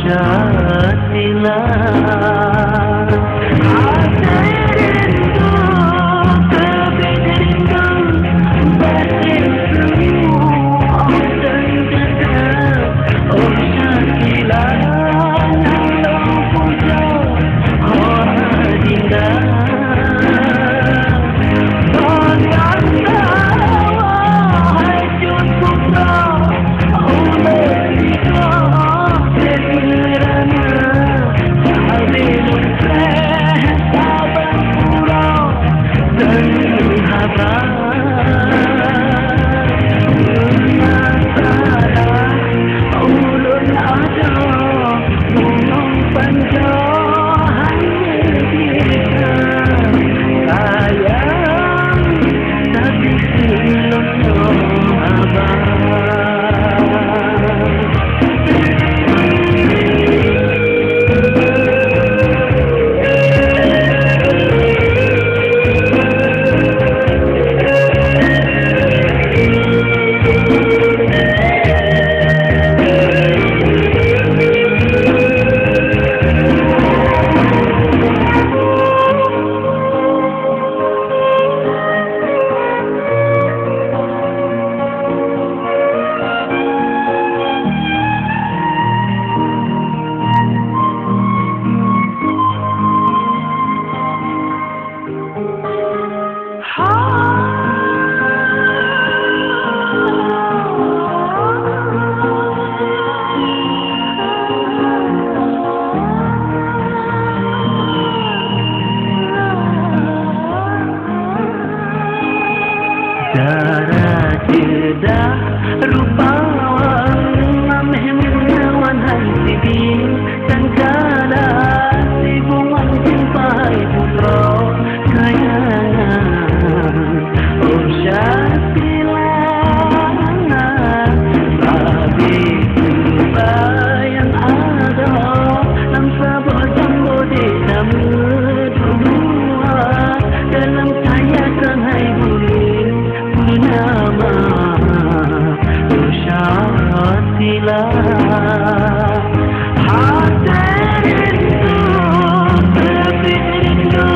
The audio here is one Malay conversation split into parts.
Pancasila. Hati rindu, kebit rindu, batin seru, oh terdekat, oh Syakila, nolong puja, oh adinda. Bangga wahai Jun Putra, oh Merdeka Kerana Habibun Sahabat Pura dan Sahabat Nusantara ulun ada gunung panjang merdeka sayang tapi silon abang. Darah jedah rupa warna menawan hati bin dan kala sibungan simpai putra kayangan oh Syakila tapi yang ada dalam sabah jambo di dua dalam sayatan hai bulu nama Syakila. Hati rindu, kebit rindu,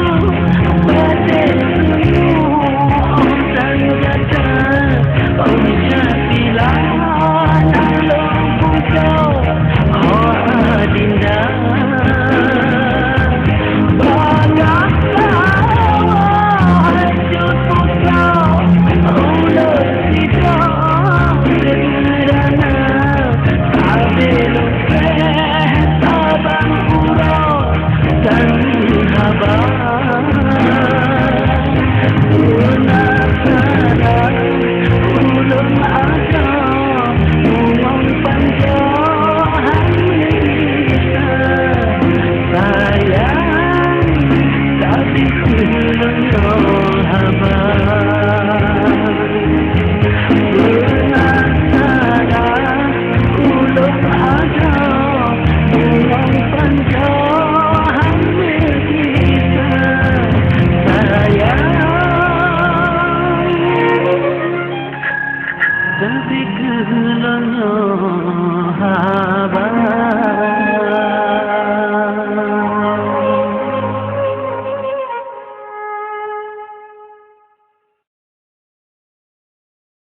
batin seru, oh terdekat, oh Syakila, nolong puja, oh adinda. Bangga wahai Jun Putra, oh Merdeka Kerana Habibun Sahabat Pura dan Sahabat Nusantara ulun ada gunung panjang merdeka sayang tapi silon haba.